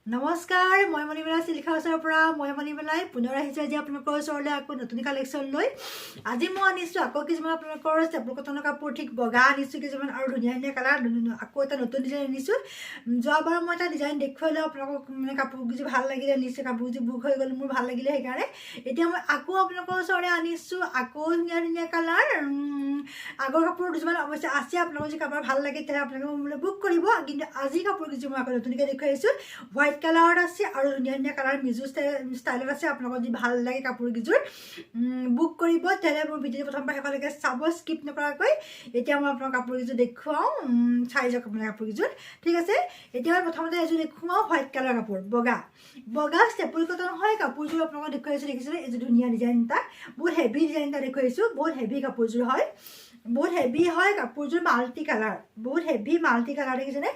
নমস্কাৰ মই মণিমেলা চিল্ক হাউচৰ পৰা মই মণিমেলাই পুনৰ আহিছোঁ আজি আপোনালোকৰ ওচৰলৈ আকৌ নতুন কালেকশ্যন লৈ আজি মই আনিছোঁ আকৌ কিছুমান আপোনালোকৰ ষ্টেপল কটনৰ কাপোৰ ঠিক বগা আনিছোঁ কিছুমান আৰু ধুনীয়া ধুনীয়া কালাৰ আকৌ এটা নতুন ডিজাইন আনিছোঁ যোৱাবাৰ মই এটা ডিজাইন দেখুৱালোঁ আপোনালোকক মানে কাপোৰকেইযোৰ ভাল লাগিলে নিশ্চয় কাপোৰযোৰ বুক হৈ গ'ল মোৰ ভাল লাগিলে সেইকাৰণে এতিয়া মই আকৌ আপোনালোকৰ ওচৰলৈ আনিছোঁ আকৌ ধুনীয়া ধুনীয়া কালাৰ আগৰ কাপোৰ দুযোৰমান অৱশ্যে আছে আপোনালোকৰ যদি কাপোৰ ভাল লাগে তেতিয়া আপোনালোকে মোলৈ বুক কৰিব কিন্তু আজি কাপোৰকেইযোৰ মই আকৌ নতুনকৈ দেখুৱাইছোঁ হোৱাইট কালাৰত আছে আৰু ধুনীয়া ধুনীয়া কালাৰ মিজু ষ্টাইলত আছে আপোনালোকৰ যদি ভাল লাগে কাপোৰকেইযোৰ বুক কৰিব তেতিয়াহ'লে মোৰ ভিডিঅ'টো প্ৰথমবাৰ শেষলৈকে চাব স্কিপ নকৰাকৈ এতিয়া মই আপোনাক কাপোৰকেইযোৰ দেখুৱাওঁ চাই যাওক আপোনাৰ কাপোৰকেইযোৰ ঠিক আছে এতিয়া মই প্ৰথমতে এযোৰ দেখুৱাওঁ হোৱাইট কালাৰ কাপোৰ বগা ষ্টেপল কটন হয় কাপোৰযোৰ আপোনালোকক দেখুৱাইছোঁ দেখিছিলে এইযোৰ ধুনীয়া ডিজাইন এটা বহুত হেভি ডিজাইন এটা দেখুৱাইছোঁ বহুত হেভি কাপোৰযোৰ হয় বহুত হেভি হয় কাপোৰযোৰ মাল্টি কালাৰ বহুত হেভি মাল্টি কালাৰ দেখিছেনে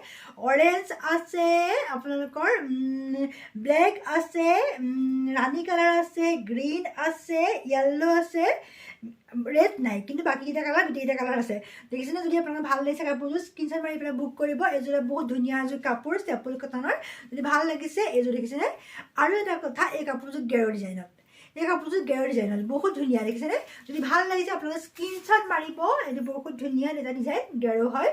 অৰেঞ্জ আছে আপোনালোকৰ ব্লেক আছে ৰাণী কালাৰ আছে গ্ৰীণ আছে য়েল্লো আছে ৰেড নাই কিন্তু বাকীকেইটা কালাৰ গোটেইকেইটা কালাৰ আছে দেখিছেনে যদি আপোনালোকে ভাল লাগিছে কাপোৰযোৰ স্ক্ৰীনশ্বট মাৰি পেলাই বুক কৰিব এইযোৰ বহুত ধুনীয়া এযোৰ কাপোৰ ষ্টেপল কটনৰ যদি ভাল লাগিছে এইযোৰ দেখিছেনে আৰু এটা কথা এই কাপোৰযোৰ গেৰ ডিজাইনত এই কাপোৰযোৰ গেৰ ডিজাইনত বহুত ধুনীয়া দেখিছেনে যদি ভাল লাগিছে আপোনালোকে স্ক্ৰীনশ্বট মাৰিব এইটো বহুত ধুনীয়া এটা ডিজাইন গেৰ হয়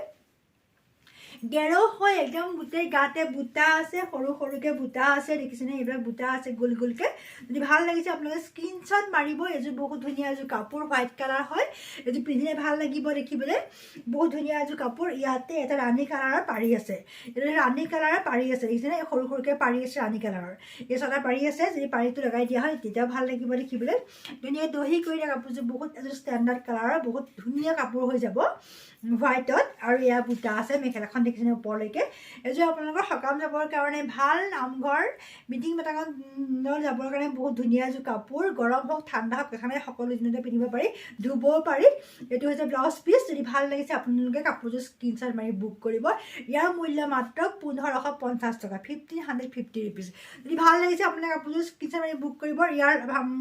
একদম গোটেই গাতে বুটা আছে সৰু সৰুকৈ বুটা আছে দেখিছেনে এইবিলাক বুটা আছে গোল গোলকৈ যদি ভাল লাগিছে আপোনালোকে স্ক্ৰীনশ্বট মাৰিব এইযোৰ বহুত ধুনীয়া এযোৰ কাপোৰ হোৱাইট কালাৰ হয় এইযোৰ পিন্ধিলে ভাল লাগিব দেখিবলৈ বহুত ধুনীয়া এযোৰ কাপোৰ ইয়াতে এটা ৰাণী কালাৰৰ পাৰি আছে এইটো ৰাণী কালাৰৰ পাৰি আছে দেখিছেনে সৰু সৰুকৈ পাৰি আছে ৰাণী কালাৰৰ এই ছটা পাৰি আছে যদি পাৰিটো লগাই দিয়া হয় তেতিয়াও ভাল লাগিব দেখিবলৈ ধুনীয়াকৈ দহি কৰি দিয়া কাপোৰযোৰ বহুত এযোৰ ষ্টেণ্ডাৰ্ড কালাৰৰ বহুত ধুনীয়া কাপোৰ হৈ যাব হোৱাইটত আৰু ইয়াৰ বুটা আছে মেখেলাখন দেখিছেনে ওপৰলৈকে এইযোৰ আপোনালোকৰ সকাম যাবৰ কাৰণে ভাল নামঘৰ মিটিং মেটাঙত যাবৰ কাৰণে বহুত ধুনীয়া এযোৰ কাপোৰ গৰম হওক ঠাণ্ডা হওক এখানে সকলো দিনতে পিন্ধিব পাৰি ধুবও পাৰি এইটো হৈছে ব্লাউজ পিচ যদি ভাল লাগিছে আপোনালোকে কাপোৰযোৰ স্ক্ৰীনশ্বট মাৰি বুক কৰিব ইয়াৰ মূল্য মাত্ৰ 1550 টকা 1550 ৰুপিজ যদি ভাল লাগিছে আপোনাৰ কাপোৰযোৰ স্ক্ৰীনশ্বট মাৰি বুক কৰিব ইয়াৰ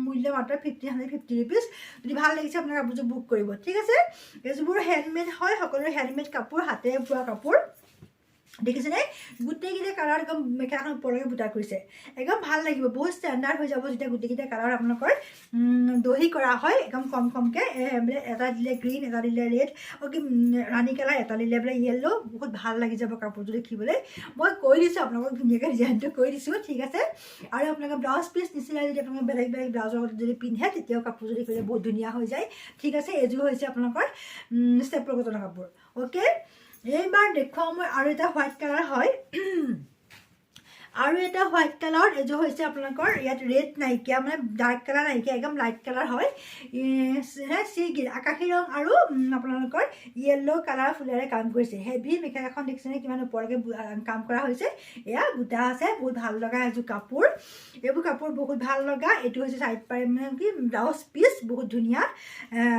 মূল্য মাত্ৰ 1550 ৰুপিজ যদি ভাল লাগিছে আপোনাৰ কাপোৰযোৰ বুক কৰিব ঠিক আছে এইযোৰ হেণ্ডমেড হয় সকলোৰে হেণ্ডমেড কাপোৰ হাতেৰে বোৱা কাপোৰ দেখিছেনে গোটেইকেইটা কালাৰ একদম মেখেলাখন ওপৰলৈকে বুটা কৰিছে একদম ভাল লাগিব বহুত ষ্টেণ্ডাৰ্ড হৈ যাব যেতিয়া গোটেইকেইটা কালাৰ আপোনালোকৰ দহি কৰা হয় একদম কম কমকৈ এটা দিলে গ্ৰীণ এটা দিলে ৰেড কি ৰাণী কালাৰ এটা দিলে বোলে য়েল্লো বহুত ভাল লাগি যাব কাপোৰযোৰ দেখিবলৈ মই কৈ দিছোঁ আপোনালোকক ধুনীয়াকৈ ডিজাইনটো কৈ দিছোঁ ঠিক আছে আৰু আপোনালোকে ব্লাউজ পিচ নিচিনা যদি আপোনালোকে বেলেগ বেলেগ ব্লাউজৰ লগত যদি পিন্ধে তেতিয়াও কাপোৰযোৰ দেখিবলৈ বহুত ধুনীয়া হৈ যায় ঠিক আছে এইযোৰ হৈছে আপোনালোকৰ ষ্টেপল কটনৰ কাপোৰ অ'কে এইবাৰ দেখুৱাওঁ মই আৰু এটা হোৱাইট কালাৰ হয় আৰু এটা হোৱাইট কালাৰ এইযোৰ হৈছে আপোনালোকৰ ইয়াত ৰেড নাইকিয়া মানে ডাৰ্ক কালাৰ নাইকিয়া একদম লাইট কালাৰ হয় চি গ্ৰীণ আকাশী ৰং আৰু আপোনালোকৰ য়েল্লো কালাৰ ফুলেৰে কাম কৰিছে হেভি মেখেলাখন দেখিছেনে কিমান ওপৰলৈকে কাম কৰা হৈছে এয়া বুটা আছে বহুত ভাল লগা এযোৰ কাপোৰ এইবোৰ কাপোৰ বহুত ভাল লগা এইটো হৈছে চাইড পাৰি মানে কি ব্লাউজ পিচ বহুত ধুনীয়া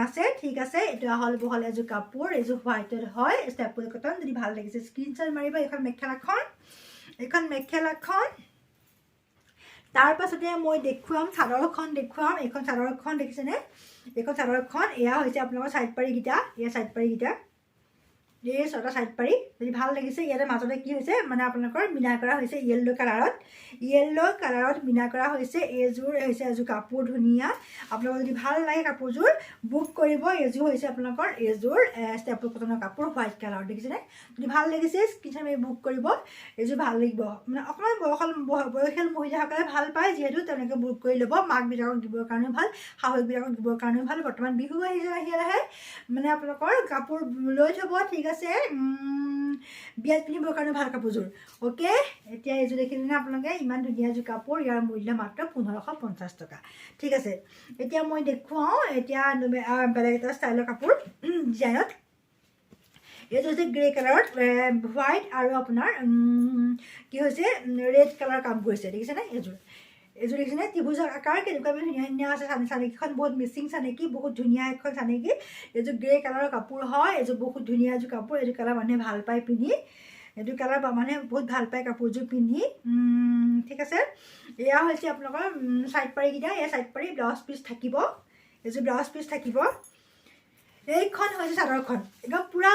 আছে ঠিক আছে এইটো আহল বহল এযোৰ কাপোৰ এইযোৰ হোৱাইটত হয় ষ্টেপল কটন যদি ভাল লাগিছে স্ক্ৰীনশ্বট মাৰিব এইখন মেখেলাখন তাৰ পাছতে মই দেখুৱাম চাদৰখন এইখন চাদৰখন দেখিছেনে এইখন চাদৰখন এয়া হৈছে আপোনালোকৰ চাইড পাৰিকেইটা এই ছটা চাইড পাৰি যদি ভাল লাগিছে ইয়াতে মাজতে কি হৈছে মানে আপোনালোকৰ মিনা কৰা হৈছে য়েল্লো কালাৰত মিনা কৰা হৈছে এইযোৰ হৈছে এযোৰ কাপোৰ ধুনীয়া আপোনালোকৰ যদি ভাল লাগে কাপোৰযোৰ বুক কৰিব এইযোৰ হৈছে আপোনালোকৰ এইযোৰ ষ্টেপল কটনৰ কাপোৰ হোৱাইট কালাৰ দেখিছেনে যদি ভাল লাগিছে স্ক্ৰীনশ্বট মাৰি বুক কৰিব এইযোৰ ভাল লাগিব মানে অকণমান বয়সীয়াল মহিলাসকলে ভাল পায় যিহেতু তেওঁলোকে বুক কৰি ল'ব মাকবিলাকক দিবৰ কাৰণেও ভাল শাহুবিলাকক দিবৰ কাৰণেও ভাল বৰ্তমান বিহু আহি আহে মানে আপোনালোকৰ কাপোৰ লৈ থ'ব ঠিক আছে বিয়াত পিন্ধিবৰ কাৰণে ভাল কাপোৰযোৰ অ'কে এতিয়া এইযোৰ দেখিলেনে আপোনালোকে ইমান ধুনীয়া এযোৰ কাপোৰ ইয়াৰ মূল্য মাত্ৰ 1550 টকা ঠিক আছে এতিয়া মই দেখুৱাওঁ এতিয়া বেলেগ এটা ষ্টাইলৰ কাপোৰ ডিজাইনত এইটো হৈছে গ্ৰে কালাৰত হোৱাইট আৰু আপোনাৰ কি হৈছে ৰেড কালাৰ কাম কৰিছে দেখিছেনে এইযোৰ দেখিছেনে ত্ৰিভুজৰ আকাৰ কেনেকুৱা ধুনীয়া ধুনীয়া আছে চানেকিখন বহুত মিচিং চানেকি বহুত ধুনীয়া এখন চানেকি এইযোৰ গ্ৰে কালাৰৰ কাপোৰ হয় এইযোৰ বহুত ধুনীয়া এযোৰ কাপোৰ এইযোৰ কালাৰ মানুহে ভাল পায় পিন্ধি এইটো কালাৰ মানুহে বহুত ভাল পায় কাপোৰযোৰ পিন্ধি ঠিক আছে এয়া হৈছে আপোনালোকৰ চাইড পাৰিকেইটা এয়া চাইড পাৰি ব্লাউজ পিচ থাকিব এইযোৰ ব্লাউজ পিচ থাকিব এইখন হৈছে চাদৰখন একদম পুৰা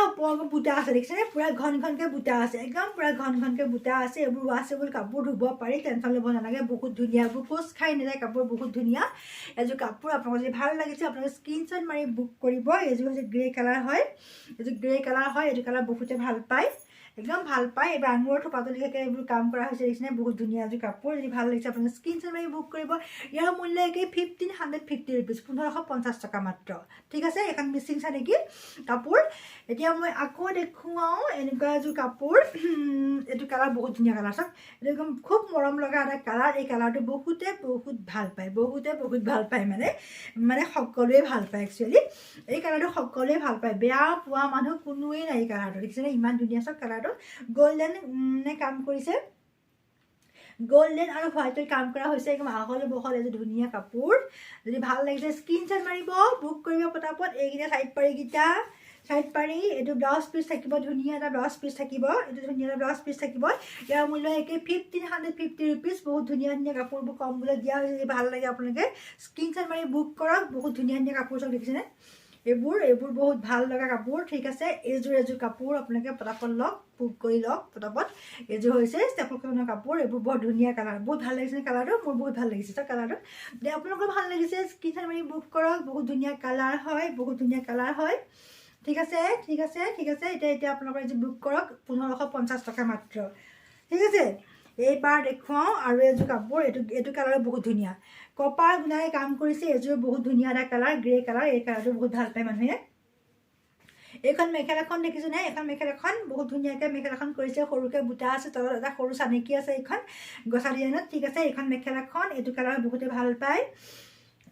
বুটা আছে দেখিছেনে পুৰা ঘন ঘনকৈ বুটা আছে একদম পুৰা ঘন ঘনকৈ বুটা আছে এইবোৰ ৱাছেবল কাপোৰ ধুব পাৰি টেনশ্যন ল'ব নালাগে বহুত ধুনীয়া এইবোৰ কোচ খাই নাযায় কাপোৰ বহুত ধুনীয়া এযোৰ কাপোৰ আপোনালোকৰ যদি ভাল লাগিছে আপোনালোকে স্ক্ৰীনশ্বট মাৰি বুক কৰিব এইযোৰ হৈছে গ্ৰে কালাৰ হয় এইযোৰ গ্ৰে কালাৰ হয় এইটো কালাৰ বহুতে ভাল পায় একদম ভাল পায় এইবাৰ আঙুৰৰ থোপাতলিলৈকে এইবোৰ কাম কৰা হৈছে দেখিছেনে বহুত ধুনীয়া এযোৰ কাপোৰ যদি ভাল লাগিছে আপোনালোকে স্ক্ৰীনশ্বট মাৰি বুক কৰিব ইয়াৰ মূল্য একেই 1550 ৰুপিজ 1550 টকা মাত্ৰ ঠিক আছে এখন মিচিং চানেকি কাপোৰ এতিয়া মই আকৌ দেখুৱাওঁ এনেকুৱা এযোৰ কাপোৰ এইটো কালাৰ বহুত ধুনীয়া কালাৰ চাওক এইটো একদম খুব মৰম লগা এটা কালাৰ এই কালাৰটো বহুতে বহুত ভাল পায় মানে সকলোৱে ভাল পায় একচুৱেলি এই কালাৰটো সকলোৱে ভাল পায় বেয়া পোৱা মানুহ কোনোৱেই নাই এই কালাৰটো দেখিছেনে ইমান ধুনীয়া চাওক কালাৰটো গোল্ডেন কাম কৰিছে গোল্ডেন আৰু হোৱাইটৰ কাম কৰা হৈছে একদম আহল বহল এযোৰ ধুনীয়া কাপোৰ যদি ভাল লাগিছে স্ক্ৰীনশ্বট মাৰিব বুক কৰিব পটাপট এইকেইটা চাইড পাৰি এইটো ব্লাউজ পিচ থাকিব ধুনীয়া এটা ব্লাউজ পিচ থাকিব এইটো ধুনীয়া এটা ব্লাউজ পিচ থাকিব ইয়াৰ মূল্য একে 1550 ৰুপিজ বহুত ধুনীয়া ধুনীয়া কাপোৰবোৰ কম মূল্যত দিয়া হৈছে যদি ভাল লাগে আপোনালোকে স্ক্ৰীনশ্বট মাৰি বুক কৰক বহুত ধুনীয়া ধুনীয়া কাপোৰ চাওক দেখিছেনে এইবোৰ বহুত ভাল লগা কাপোৰ ঠিক আছে এযোৰ কাপোৰ আপোনালোকে পটাপট লওক বুক কৰি লওক পটাপট এযোৰ হৈছে ষ্টেপল কটনৰ কাপোৰ এইবোৰ বৰ ধুনীয়া কালাৰ বহুত ভাল লাগিছে কালাৰটো মোৰ বহুত ভাল লাগিছে চাওক কালাৰটো যদি আপোনালোকৰ ভাল লাগিছে স্ক্ৰীনশ্বট মাৰি বুক কৰক বহুত ধুনীয়া কালাৰ হয় ঠিক আছে এতিয়া আপোনালোকৰ এযোৰ বুক কৰক 1550 টকা মাত্ৰ ঠিক আছে এইবাৰ দেখুৱাওঁ আৰু এযোৰ কাপোৰ এইটো কালাৰ বহুত ধুনীয়া কপাৰ গুণাৰে কাম কৰিছে এযোৰ বহুত ধুনীয়া এটা কালাৰ গ্ৰে কালাৰ এই কালাৰটো বহুত ভাল পায় মানুহে এইখন মেখেলাখন দেখিছোনে এখন মেখেলাখন বহুত ধুনীয়াকৈ মেখেলাখন কৰিছে সৰুকৈ বুটা আছে তলত এটা সৰু চানেকি আছে এইখন গছা ডিজাইনত ঠিক আছে এইখন মেখেলাখন এইটো কালাৰ বহুতে ভাল পায়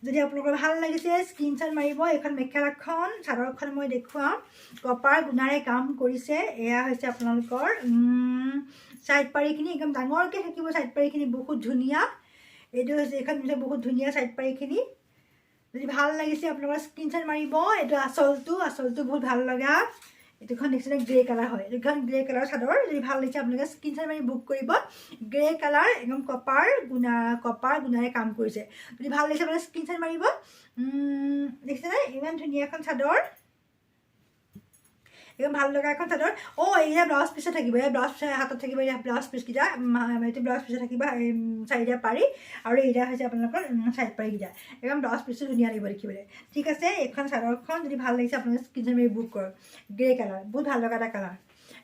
যদি আপোনালোকৰ ভাল লাগিছে স্ক্ৰীনশ্বট মাৰিব এইখন মেখেলাখন চাদৰখন মই দেখুৱাম কপাৰ গুণাৰে কাম কৰিছে এয়া হৈছে আপোনালোকৰ চাইড পাৰিখিনি একদম ডাঙৰকৈ থাকিব চাইড পাৰিখিনি বহুত ধুনীয়া এইটো হৈছে এইখন বহুত ধুনীয়া চাইড পাৰিখিনি যদি ভাল লাগিছে আপোনালোকৰ স্ক্ৰীনশ্বট মাৰিব এইটো আঁচলটো বহুত ভাল লগা এইটোখন দেখিছেনে গ্ৰে কালাৰ হয় এইখন গ্ৰে কালাৰ চাদৰ যদি ভাল লাগিছে আপোনালোকে স্ক্ৰীনশ্বট মাৰি বুক কৰিব গ্ৰে কালাৰ একদম কপাৰ গুণাৰে কাম কৰিছে যদি ভাল লাগিছে আপোনালোকে স্ক্ৰীনশ্বট মাৰিব দেখিছেনে ইমান ধুনীয়া এখন চাদৰ একদম ভাল লগা এখন চাদৰ এইয়া ব্লাউজ পিচে থাকিব এই ব্লাউজ পিচে হাতত থাকিব এই ব্লাউজ পিচকেইটা এইটো ব্লাউজ পিচে থাকিব চাৰিটা পাৰি আৰু এইয়া হৈছে আপোনালোকৰ চাইড পাৰিকেইটা একদম ব্লাউজ পিচটো ধুনীয়া লাগিব দেখিবলৈ ঠিক আছে এইখন চাদৰখন যদি ভাল লাগিছে আপোনালোকে স্ক্ৰীনশ্বট মাৰি বুক কৰক গ্ৰে কালাৰ বহুত ভাল লগা এটা কালাৰ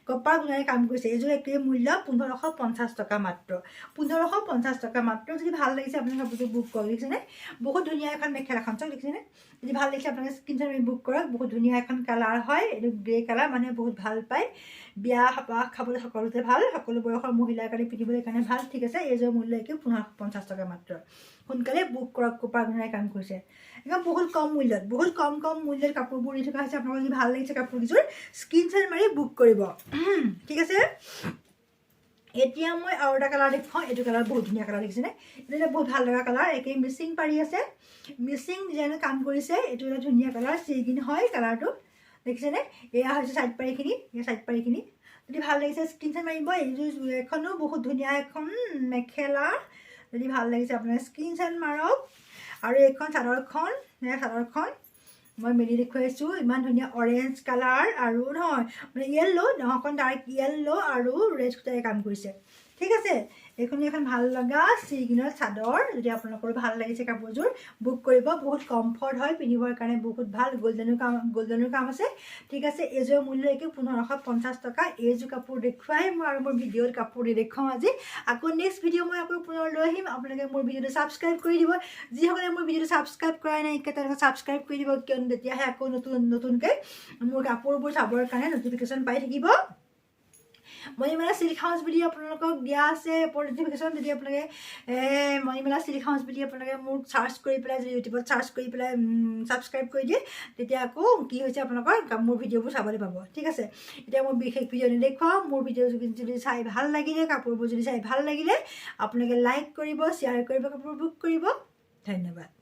কপাৰ গুণাৰে কাম কৰিছে এইযোৰ একেই মূল্য 1550 টকা মাত্ৰ 1550 টকা মাত্ৰ যদি ভাল লাগিছে আপোনালোকে কাপোৰটো বুক কৰক দেখিছেনে বহুত ধুনীয়া এখন মেখেলাখন চাওক দেখিছেনে যদি ভাল লাগিছে আপোনালোকে স্ক্ৰীনশ্বট মাৰি বুক কৰক বহুত ধুনীয়া এখন কালাৰ হয় এইটো গ্ৰে কালাৰ মানুহে বহুত ভাল পায় বিয়া সবাহ খাবলৈ সকলোতে ভাল সকলো বয়সৰ মহিলাৰ কাৰণে পিন্ধিবলৈ কাৰণে ভাল ঠিক আছে এইযোৰ মূল্য একে 1550 টকা মাত্ৰ সোনকালে বুক কৰক কপাৰ গুণাৰে কাম কৰিছে একদম বহুত কম মূল্যত কাপোৰবোৰ দি থকা হৈছে আপোনালোকৰ যদি ভাল লাগিছে কাপোৰকেইযোৰ স্ক্ৰীনশ্বট মাৰি বুক কৰিব ঠিক আছে এতিয়া মই আৰু এটা কালাৰ দেখুৱাওঁ এইটো কালাৰ বহুত ধুনীয়া কালাৰ দেখিছেনে এইটো বহুত ভাল লগা কালাৰ একেই মিচিং পাৰি আছে মিচিং ডিজাইনত কাম কৰিছে এইটো এটা ধুনীয়া কালাৰ চিগিন হয় কালাৰটো দেখিছেনে এয়া হৈছে চাইড পাৰিখিনি যদি ভাল লাগিছে স্ক্ৰীনশ্বট মাৰিব এইযোৰ এখনো বহুত ধুনীয়া এখন মেখেলা যদি ভাল লাগিছে আপোনাৰ স্ক্ৰীনশ্বট মাৰক আৰু এইখন চাদৰখন মই মেলি দেখুৱাইছোঁ ইমান ধুনীয়া অৰেঞ্জ কালাৰ আৰু নহয় মানে অকণ ডাৰ্ক য়েল্লো আৰু ৰেড সূতাৰে কাম কৰিছে ঠিক আছে এইখন এখন ভাল লগা চিগিনৰ চাদৰ যদি আপোনালোকৰ ভাল লাগিছে কাপোৰযোৰ বুক কৰিব বহুত কমফৰ্ট হয় পিন্ধিবৰ কাৰণে বহুত ভাল গোল্ডেনৰ কাম আছে ঠিক আছে এইযোৰ মূল্য একে 1550 টকা এইযোৰ কাপোৰ দেখুৱাই মই আৰু মোৰ ভিডিঅ'ত কাপোৰ দেখুৱাওঁ আজি আকৌ নেক্সট ভিডিঅ' মই আকৌ পুনৰ লৈ আহিম আপোনালোকে মোৰ ভিডিঅ'টো ছাবস্ক্ৰাইব কৰি দিব যিসকলে মোৰ ভিডিঅ'টো ছাবস্ক্ৰাইব কৰাই নাই তেওঁলোকে ছাবস্ক্ৰাইব কৰি দিব কিয়নো তেতিয়াহে আকৌ নতুনকৈ মোৰ কাপোৰবোৰ চাবৰ কাৰণে নটিফিকেশ্যন পাই থাকিব মণিমালা চিল্ক হাউচ বুলি আপোনালোকক দিয়া আছে নটিফিকেশ্যন যদি আপোনালোকে মণিমালা চিল্ক হাউচ বুলি আপোনালোকে মোক চাৰ্চ কৰি পেলাই যদি ইউটিউবত চাৰ্চ কৰি পেলাই ছাবস্ক্ৰাইব কৰি দিয়ে তেতিয়া আকৌ কি হৈছে আপোনালোকৰ মোৰ ভিডিঅ'বোৰ চাবলৈ পাব ঠিক আছে এতিয়া মই বিশেষ ভিডিঅ' নেদেখুৱাওঁ মোৰ ভিডিঅ' যদি চাই ভাল লাগিলে কাপোৰবোৰ যদি চাই ভাল লাগিলে আপোনালোকে লাইক কৰিব শ্বেয়াৰ কৰিব কাপোৰ বুক কৰিব ধন্যবাদ